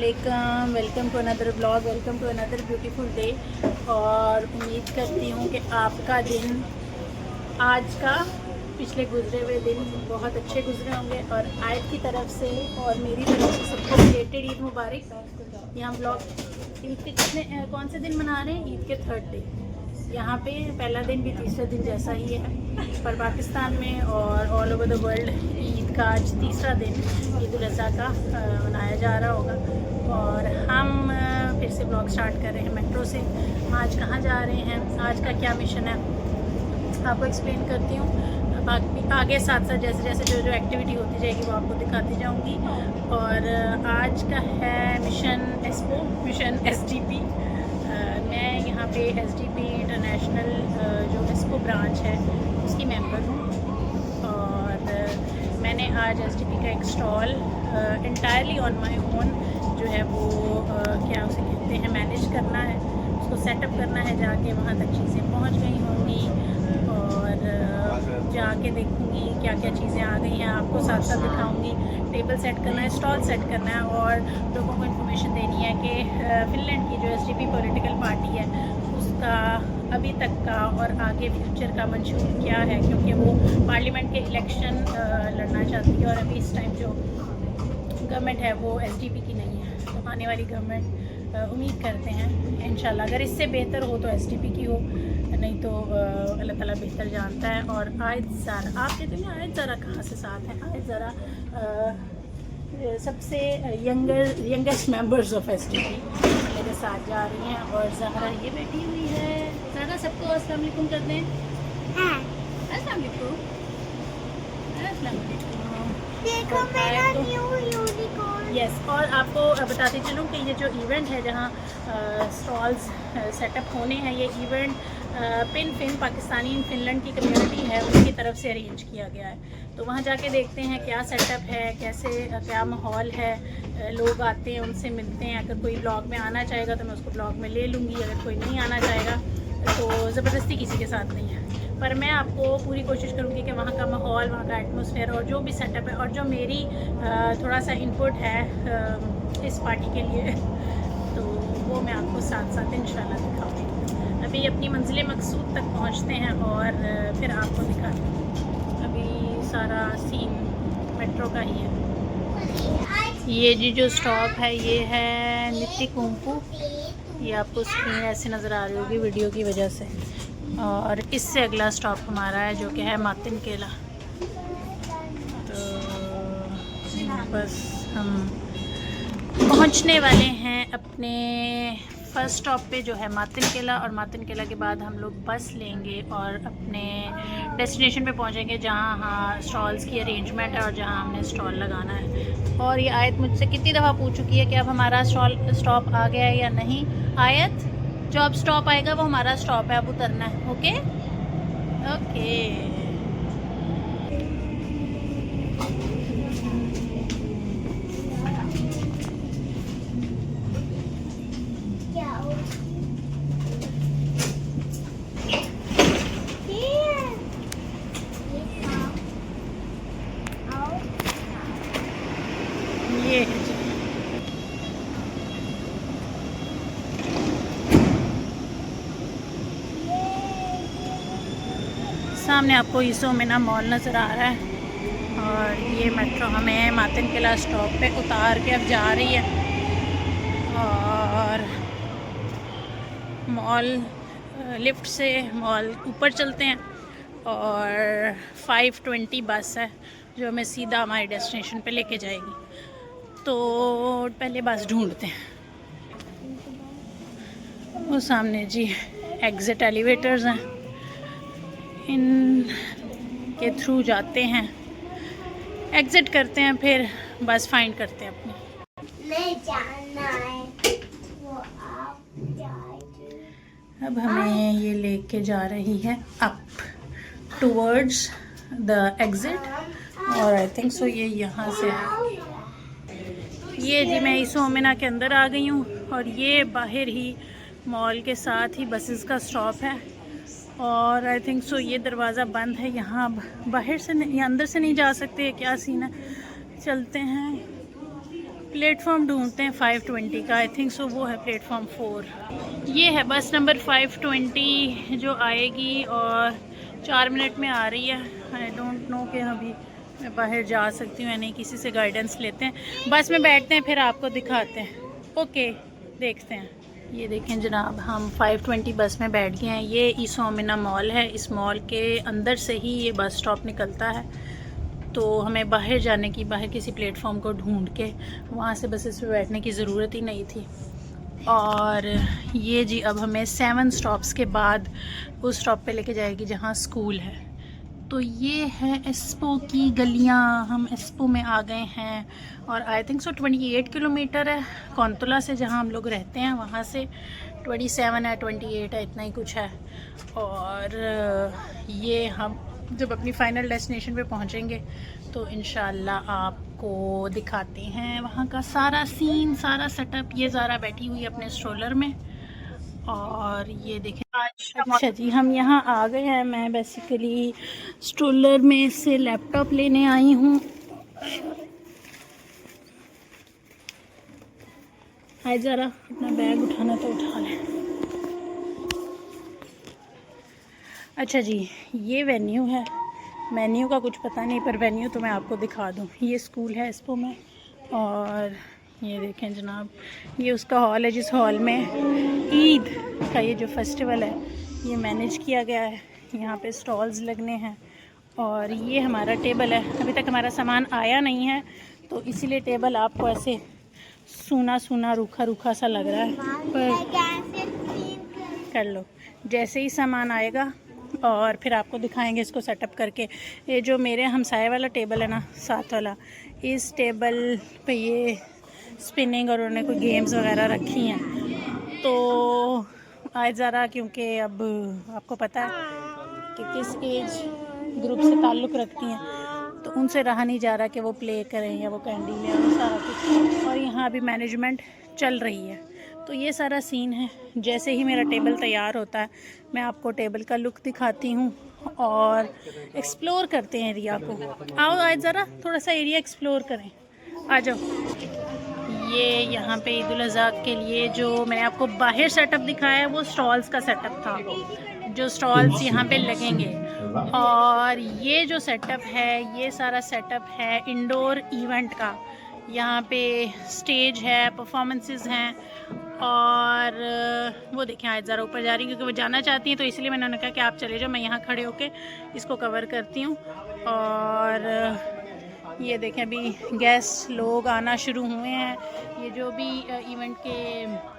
वालेकुम, welcome to another blog, welcome to another beautiful day. और उम्मीद करती हूँ कि आपका दिन आज का पिछले गुजरे हुए दिन बहुत अच्छे गुजरे होंगे और आयत की तरफ से और मेरी तरफ से सबको रिलेटेड ईद मुबारक। यहाँ ब्लॉग ईद के कौन से दिन मना रहे हैं? ईद के 3rd डे। यहाँ पे पहला दिन भी तीसरे दिन जैसा ही है, पर पाकिस्तान में और all over the world Eid का आज तीसरा दिन ईद उल अज़हा का मनाया जा रहा होगा। और हम फिर से ब्लॉग स्टार्ट कर रहे हैं मेट्रो से। आज कहाँ जा रहे हैं, आज का क्या मिशन है, आपको एक्सप्लेन करती हूँ। बाकी आगे साथ साथ जैसे जैसे जो एक्टिविटी होती जाएगी वो आपको दिखाती जाऊँगी। और आज का है मिशन एस्पो, मिशन SDP। मैं यहाँ पे SDP इंटरनेशनल जो एस्पो ब्रांच है उसकी मेंबर हूँ। और मैंने आज SDP का एक stall entirely on my own जो है वो क्या उसे कहते हैं, मैनेज करना है, उसको सेटअप करना है। जाके वहाँ तक चीज़ें पहुँच गई होंगी और जाके देखूँगी क्या क्या चीज़ें आ गई हैं, आपको साथ साथ दिखाऊँगी। टेबल सेट करना है, स्टॉल सेट करना है और लोगों को इन्फॉर्मेशन देनी है कि फिनलैंड की जो SDP पॉलिटिकल पार्टी है उसका अभी तक का और आगे फ्यूचर का मंशूर क्या है, क्योंकि वो पार्लियामेंट के इलेक्शन लड़ना चाहती है और अभी इस टाइम जो गवर्नमेंट है वो SDP की नहीं है। तो आने वाली गवर्नमेंट उम्मीद करते हैं इंशाल्लाह अगर इससे बेहतर हो तो SDP की हो, नहीं तो अल्लाह ताला बेहतर जानता है। और आयत ज़रा, आप कहते हैं आयत ज़रा कहाँ से साथ है? आयत ज़रा सबसे यंगेस्ट मेंबर्स ऑफ SDP मेरे साथ जा रही हैं। और ज़हरा ये बैठी हुई है। ज़हरा सबको अस्सलाम वालेकुम कर दें। अस्सलाम वालेकुम। अस्सलाम वालेकुम। देखो मेरा न्यू यूनिकॉर्न। यस, और आपको बताती चलूँ कि ये जो इवेंट है जहाँ स्टॉल्स सेटअप होने हैं, ये इवेंट फिन पाकिस्तानी फिनलैंड की कम्युनिटी है उनकी तरफ से अरेंज किया गया है। तो वहाँ जाके देखते हैं क्या सेटअप है, कैसे क्या माहौल है, लोग आते हैं उनसे मिलते हैं। अगर कोई ब्लॉग में आना चाहेगा तो मैं उसको ब्लॉग में ले लूँगी, अगर कोई नहीं आना चाहेगा तो ज़बरदस्ती किसी के साथ नहीं है। पर मैं आपको पूरी कोशिश करूँगी कि वहाँ का माहौल, वहाँ का एटमॉस्फेयर और जो भी सेटअप है और जो मेरी थोड़ा सा इनपुट है इस पार्टी के लिए तो वो मैं आपको साथ साथ इंशाल्लाह दिखाऊँगी। अभी अपनी मंजिल मकसूद तक पहुँचते हैं और फिर आपको दिखाते हैं। अभी सारा सीन मेट्रो का ही है। ये जी जो स्टॉप है ये है नित्य कुंपू। ये आपको स्क्रीन ऐसे नज़र आ रही होगी वीडियो की वजह से। और इससे अगला स्टॉप हमारा है जो कि है मातिन केला। तो बस हम पहुंचने वाले हैं अपने फर्स्ट स्टॉप पे जो है मातिन केला। और मातिन केला के बाद हम लोग बस लेंगे और अपने डेस्टिनेशन पे पहुंचेंगे जहां हाँ स्टॉल्स की अरेंजमेंट है और जहां हमने स्टॉल लगाना है। और ये आयत मुझसे कितनी दफ़ा पूछ चुकी है कि अब हमारा स्टॉप आ गया है या नहीं। आयत, जो अब स्टॉप आएगा वो हमारा स्टॉप है, अब उतरना है। Okay okay. ये है जी। सामने आपको ईसो मिना मॉल नज़र आ रहा है और ये मेट्रो हमें मातिन किला स्टॉप पे उतार के अब जा रही है। और मॉल लिफ्ट से मॉल ऊपर चलते हैं और 5:20 बस है जो हमें सीधा हमारे डेस्टिनेशन पे लेके जाएगी। तो पहले बस ढूंढते हैं। वो सामने जी एग्ज़िट एलिवेटर्स हैं, इन के थ्रू जाते हैं, एग्ज़िट करते हैं, फिर बस फाइंड करते हैं अपनी। नहीं जाना है वो आप जाएंगे। अब हमें ये लेके जा रही है अप टूवर्ड्स द एग्ज़िट। और आई थिंक सो ये यहाँ से है। ये जी मैं ईसो मिना के अंदर आ गई हूँ और ये बाहर ही मॉल के साथ ही बसेस का स्टॉप है। और आई थिंक सो ये दरवाज़ा बंद है, यहाँ बाहर से नहीं, अंदर से नहीं जा सकते। क्या सीन है, चलते हैं। प्लेटफॉर्म ढूंढते हैं 520 का, आई थिंक सो वो है प्लेटफॉर्म 4। ये है बस नंबर 520 जो आएगी और 4 मिनट में आ रही है। आई डोंट नो कि अभी मैं बाहर जा सकती हूँ या नहीं, किसी से गाइडेंस लेते हैं, बस में बैठते हैं फिर आपको दिखाते हैं। ओके देखते हैं। ये देखें जनाब, हम 520 बस में बैठ गए हैं। ये ईसोमिना मॉल है, इस मॉल के अंदर से ही ये बस स्टॉप निकलता है, तो हमें बाहर जाने की, बाहर किसी प्लेटफॉर्म को ढूंढ के वहाँ से बसेस पे बैठने की ज़रूरत ही नहीं थी। और ये जी अब हमें 7 स्टॉप्स के बाद उस स्टॉप पे लेके जाएगी जहाँ स्कूल है। तो ये है एस्पो की गलियाँ, हम एस्पो में आ गए हैं और आई थिंक सो 28 किलोमीटर है कौंतुला से, जहाँ हम लोग रहते हैं वहाँ से 27 है, 28 है, इतना ही कुछ है। और ये हम जब अपनी फ़ाइनल डेस्टिनेशन पे पहुँचेंगे तो इंशाल्लाह आपको दिखाते हैं वहाँ का सारा सीन, सारा सेटअप। ये ज़ारा बैठी हुई है अपने स्ट्रोलर में और ये देखें। अच्छा जी, हम यहाँ आ गए हैं। मैं बेसिकली स्ट्रोलर में से लैपटॉप लेने आई हूँ। आए ज़रा अपना बैग उठाना तो उठा लें। अच्छा जी, ये वेन्यू है, मेन्यू का कुछ पता नहीं पर वेन्यू तो मैं आपको दिखा दूँ। ये स्कूल है एस्पो में और ये देखें जनाब, ये उसका हॉल है जिस हॉल में ईद का ये जो फेस्टिवल है ये मैनेज किया गया है। यहाँ पे स्टॉल्स लगने हैं और ये हमारा टेबल है। अभी तक हमारा सामान आया नहीं है तो इसीलिए टेबल आपको ऐसे सूना सूना रूखा रूखा सा लग रहा है, पर कर लो जैसे ही सामान आएगा और फिर आपको दिखाएंगे इसको सेटअप करके। ये जो मेरे हमसाए वाला टेबल है ना, साथ वाला, इस टेबल पे ये स्पिनिंग और उन्होंने कोई गेम्स वगैरह रखी हैं। तो आज ज़रा क्योंकि अब आपको पता है कि किस एज ग्रुप से ताल्लुक़ रखती हैं, तो उनसे रहा नहीं जा रहा कि वो प्ले करें या वो कैंडी लें और सारा कुछ। और यहाँ अभी मैनेजमेंट चल रही है। तो ये सारा सीन है। जैसे ही मेरा टेबल तैयार होता है मैं आपको टेबल का लुक दिखाती हूँ और एक्सप्लोर करते हैं एरिया को। आओ आज ज़रा थोड़ा सा एरिया एक्सप्लोर करें, आ जाओ। ये यहाँ पे ईद उल अज़हा के लिए जो मैंने आपको बाहर सेटअप दिखाया है वो स्टॉल्स का सेटअप था, जो स्टॉल्स यहाँ पे लगेंगे। और ये जो सेटअप है ये सारा सेटअप है इंडोर इवेंट का। यहाँ पे स्टेज है, परफॉर्मेंसेस हैं और वो देखें आज ज़रा ऊपर जा रही हैं क्योंकि वो जाना चाहती हैं, तो इसलिए मैंने उन्हें कहा कि आप चले जाओ, मैं यहाँ खड़े होके इसको कवर करती हूँ। और ये देखें अभी गेस्ट लोग आना शुरू हुए हैं। ये जो भी इवेंट के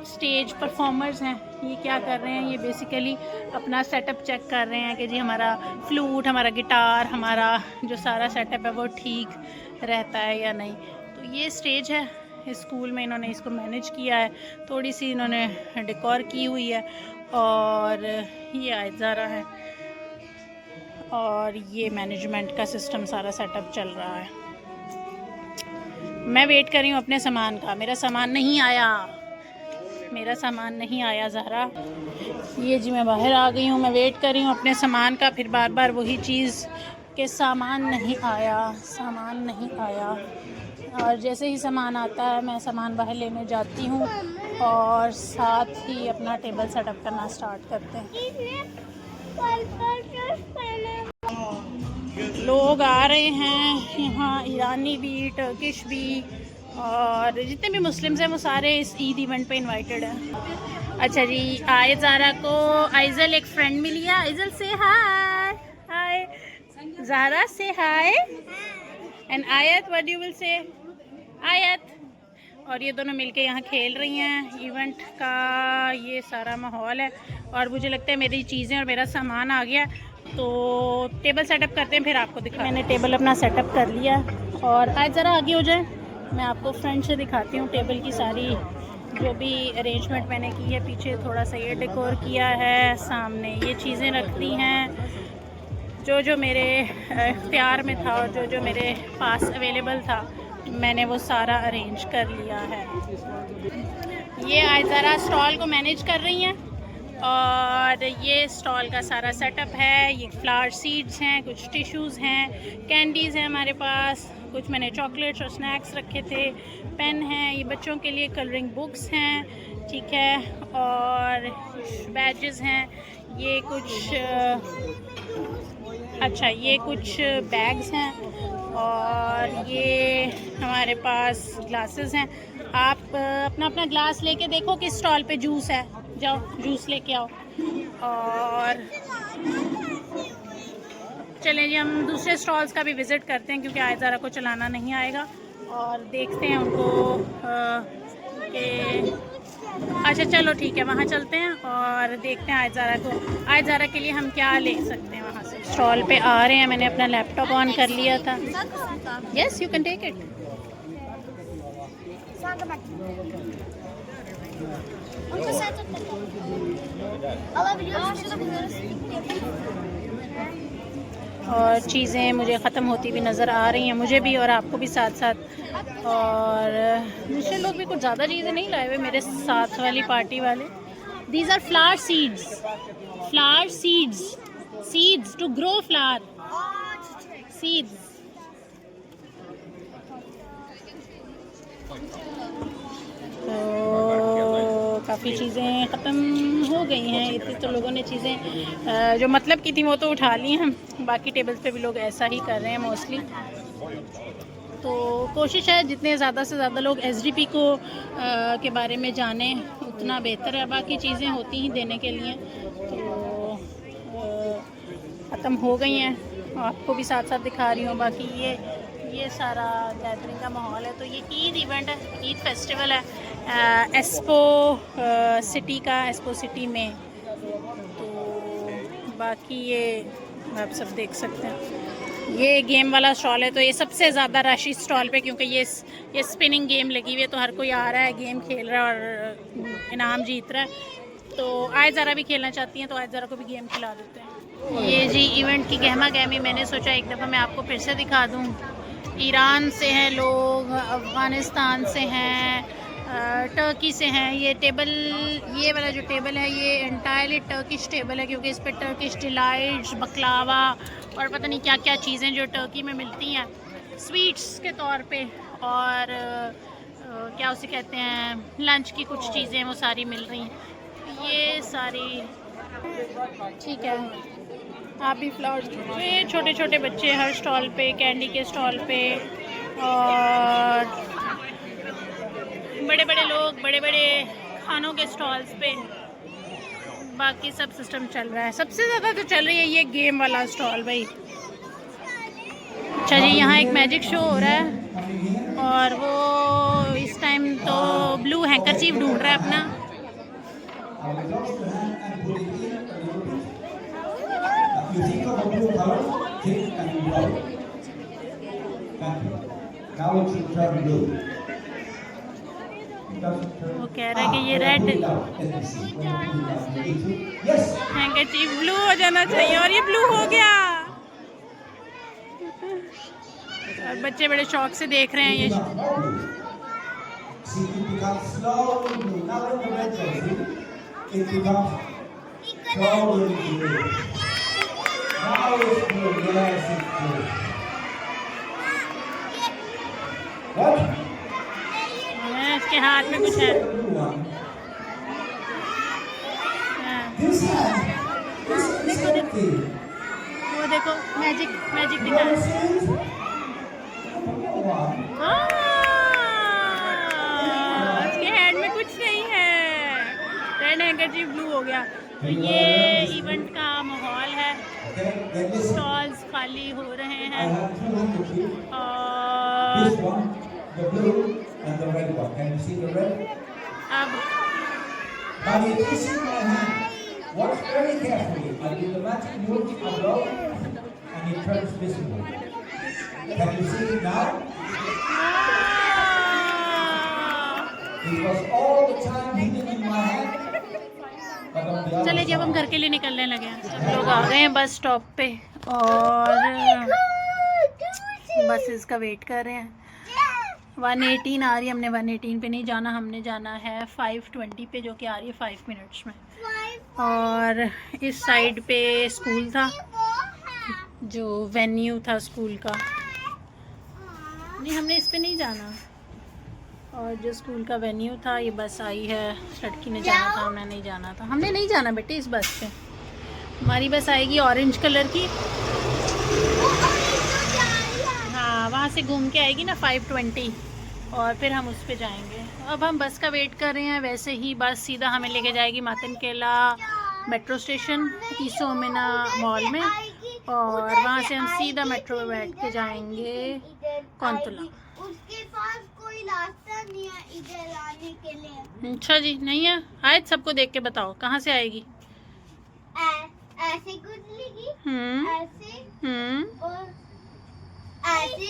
स्टेज परफॉर्मर्स हैं ये क्या कर रहे हैं, ये बेसिकली अपना सेटअप चेक कर रहे हैं कि जी हमारा फ्लूट, हमारा गिटार, हमारा जो सारा सेटअप है वो ठीक रहता है या नहीं। तो ये स्टेज है, इस स्कूल में इन्होंने इसको मैनेज किया है, थोड़ी सी इन्होंने डेकोर की हुई है। और ये आयज़ारा है और ये मैनेजमेंट का सिस्टम सारा सेटअप चल रहा है। मैं वेट कर रही हूँ अपने सामान का, मेरा सामान नहीं आया, मेरा सामान नहीं आया ज़ारा। ये जी मैं बाहर आ गई हूँ, मैं वेट कर रही हूँ अपने सामान का, फिर बार बार वही चीज़ कि सामान नहीं आया, सामान नहीं आया। और जैसे ही सामान आता है मैं सामान बाहर लेने जाती हूँ और साथ ही अपना टेबल सेटअप करना स्टार्ट करते हैं। लोग आ रहे हैं यहाँ, ईरानी भी, टर्किश भी, और जितने भी मुस्लिम्स हैं वो सारे इस ईद इवेंट पे इनवाइटेड हैं। अच्छा जी, आए ज़ारा को आइज़ल एक फ्रेंड मिली है। आइज़ल से हाय, हाय ज़ारा से हाय, एंड आयत व्हाट यू विल से, आयत। और ये दोनों मिलके यहाँ खेल रही हैं। इवेंट का ये सारा माहौल है और मुझे लगता है मेरी चीज़ें और मेरा सामान आ गया, तो टेबल सेटअप करते हैं फिर आपको दिखा। मैंने टेबल अपना सेटअप कर लिया और आज ज़रा आगे हो जाए, मैं आपको फ्रंट से दिखाती हूँ टेबल की सारी जो भी अरेंजमेंट मैंने की है। पीछे थोड़ा सा ये डेकोर किया है, सामने ये चीज़ें रख दी हैं जो जो मेरे इख्तियार में था और जो जो मेरे पास अवेलेबल था, मैंने वो सारा अरेंज कर लिया है। ये आज ज़रा स्टॉल को मैनेज कर रही हैं और ये स्टॉल का सारा सेटअप है। ये फ्लावर सीड्स हैं, कुछ टिश्यूज़ हैं, कैंडीज़ हैं हमारे पास, कुछ मैंने चॉकलेट्स और स्नैक्स रखे थे, पेन हैं, ये बच्चों के लिए कलरिंग बुक्स हैं, ठीक है, और कुछ बैजेस हैं, ये कुछ अच्छा ये कुछ बैग्स हैं, और ये हमारे पास ग्लासेस हैं। आप अपना अपना ग्लास लेके देखो कि स्टॉल पे जूस है, जाओ जूस लेके आओ। और चलें जी, हम दूसरे स्टॉल्स का भी विज़िट करते हैं क्योंकि आयज़ारा को चलाना नहीं आएगा, और देखते हैं उनको कि अच्छा चलो ठीक है, वहाँ चलते हैं और देखते हैं आयज़ारा को, आयज़ारा के लिए हम क्या ले सकते हैं वहाँ से। स्टॉल पे आ रहे हैं, मैंने अपना लैपटॉप ऑन कर लिया था। Yes you can take it. और चीज़ें मुझे ख़त्म होती भी नज़र आ रही हैं, मुझे भी और आपको भी साथ साथ। और दूसरे लोग भी कुछ ज़्यादा चीज़ें नहीं लाए हुए, मेरे साथ वाली पार्टी वाले। These are flower seeds, flower seeds, seeds to grow flower seeds. तो काफ़ी चीज़ें ख़त्म हो गई हैं, इतनी तो लोगों ने चीज़ें जो मतलब की थी वो तो उठा ली हैं। बाकी टेबल्स पे भी लोग ऐसा ही कर रहे हैं मोस्टली। तो कोशिश है जितने ज़्यादा से ज़्यादा लोग एसडीपी को के बारे में जानें उतना बेहतर है। बाकी चीज़ें होती ही देने के लिए, तो ख़त्म हो गई हैं, आपको भी साथ साथ दिखा रही हूँ। बाकी ये सारा गैदरिंग का माहौल है। तो ये ईद इवेंट है, ईद फेस्टिवल है एस्पो सिटी का, एस्पो सिटी में। तो बाकी ये आप सब देख सकते हैं, ये गेम वाला स्टॉल है। तो ये सबसे ज़्यादा रश इस स्टॉल पे, क्योंकि ये स्पिनिंग गेम लगी हुई है, तो हर कोई आ रहा है, गेम खेल रहा है और इनाम जीत रहा है। तो आयज़ारा भी खेलना चाहती हैं, तो आयज़ारा को भी गेम खिला देते हैं। ये जी इवेंट की गहमा गहमी मैंने सोचा एक दफ़ा मैं आपको फिर से दिखा दूँ। ईरान से हैं लोग, अफ़गानिस्तान से हैं, टर्की से हैं। ये टेबल, ये वाला जो टेबल है ये एंटायरली टर्किश टेबल है, क्योंकि इस पर टर्किश डिलाइट्स, बकलावा और पता नहीं क्या क्या चीज़ें जो टर्की में मिलती हैं स्वीट्स के तौर पे, और क्या उसे कहते हैं, लंच की कुछ चीज़ें वो सारी मिल रही हैं। ये सारी ठीक है। आप भी फ्लावर्स, ये छोटे छोटे बच्चे हर स्टॉल पे, कैंडी के स्टॉल पे, और बड़े बड़े लोग बड़े बड़े खानों के स्टॉल्स पे। बाकी सब सिस्टम चल रहा है। सबसे ज़्यादा तो चल रही है ये गेम वाला स्टॉल भाई। अच्छा जी, यहाँ एक मैजिक शो हो रहा है, और वो इस टाइम तो ब्लू हैंकरचीफ ढूंढ रहा है अपना। वो कह रहा है कि ये रेड हैंकरचीफ ब्लू हो जाना चाहिए, और ये ब्लू हो गया। और बच्चे बड़े शौक से देख रहे हैं ये। इसके हाथ में कुछ है। वो देखो मैजिक दिखा रहा है। इसके हेड में कुछ नहीं है, रेड हैंकरचीफ ब्लू हो गया। तो ये इवेंट का माहौल है, स्टॉल्स खाली हो रहे हैं, और अब watch very carefully. I do the magic move above and it turns visible. Can you see it now? It was all the time hidden in my hand. चले जब हम घर के लिए निकलने लगे हैं, सब लोग आ गए हैं बस स्टॉप पे, और बसेस का वेट कर रहे हैं। 118 आ रही है, हमने 118 पे नहीं जाना, हमने जाना है 520 पे, जो कि आ रही है 5 मिनट्स में। और इस साइड पे स्कूल था, जो वेन्यू था स्कूल का। नहीं, हमने इस पे नहीं जाना। और जो स्कूल का वेन्यू था, ये बस आई है, लड़की ने जाना था, हमने नहीं जाना था। हमने नहीं जाना बेटे इस बस पे। हमारी बस आएगी ऑरेंज कलर की। हाँ, वहाँ से घूम के आएगी ना 5:20, और फिर हम उस पे जाएंगे। अब हम बस का वेट कर रहे हैं। वैसे ही बस सीधा हमें लेके जाएगी मातन केला मेट्रो स्टेशन, ईसोमिना मॉल में, और वहाँ से हम सीधा मेट्रो में बैठ के जाएंगे कोंतला। उसके पास कोई रास्ता नहीं है इधर आने के लिए। अच्छा जी, नहीं है। आए सबको देख के बताओ कहाँ से आएगी। ऐसे गुजरेगी, ऐसे और ऐसे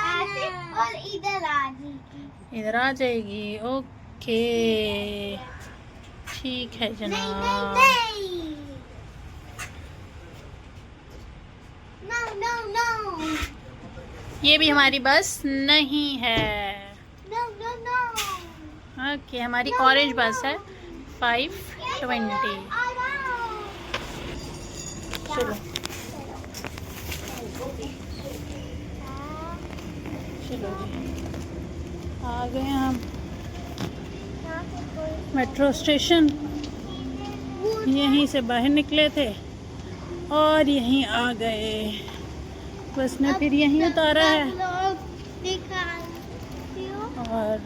ऐसे और इधर आ जाएगी। इधर आ जाएगी। ओके, ठीक है जनाब। नो ये भी हमारी बस नहीं है। नो ओके, हमारी ऑरेंज बस है 5:20। चलो चलो जी, आ गए हम मेट्रो स्टेशन। यहीं से बाहर निकले थे और यहीं आ गए। बस ने फिर यहीं उतारा है। और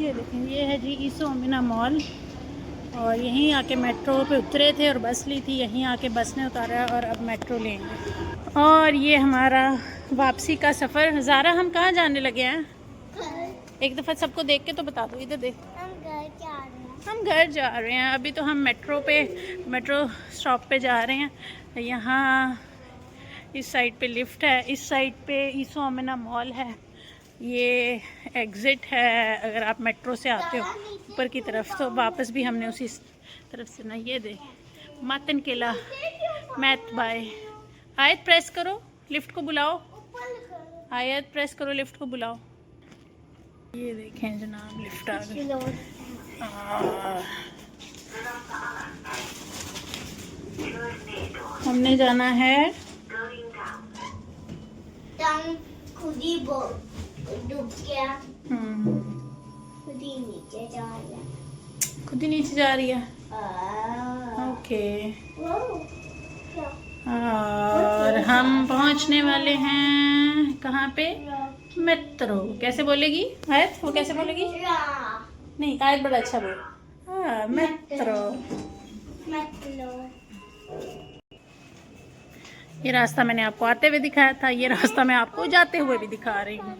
ये देखें, ये है जी ईसोमिना मॉल। और यहीं आके मेट्रो पे उतरे थे और बस ली थी। यहीं आके बस ने उतारा है और अब मेट्रो लेंगे। और ये हमारा वापसी का सफ़र। ज़ारा, हम कहाँ जाने लगे हैं? एक दफ़ा सबको देख के तो बता दो। इधर देख, हम घर जा रहे हैं। अभी तो हम मेट्रो स्टॉप पे जा रहे हैं। यहाँ इस साइड पे लिफ्ट है, इस साइड पे ईसोमिना मॉल है। ये एग्ज़िट है अगर आप मेट्रो से आते हो ऊपर की तरफ। तो वापस भी हमने उसी तरफ से ना। ये दे मातन केला मैथ बाय। आयत प्रेस करो, लिफ्ट को बुलाओ। आयत प्रेस करो, लिफ्ट को बुलाओ। ये देखें जनाब, लिफ्ट आ गई। हमने जाना है खुद ही डूब गया, खुद ही नीचे जा रहा है। खुद ही नीचे जा रही है। ओके, और हम पहुंचने वाले हैं कहाँ पे? मेट्रो। कैसे बोलेगी आयत? वो कैसे बोलेगी? नहीं, आयत बड़ा अच्छा बोल। हाँ, मेट्रो। ये रास्ता मैंने आपको आते हुए दिखाया था, ये रास्ता मैं आपको जाते हुए भी दिखा रही हूँ।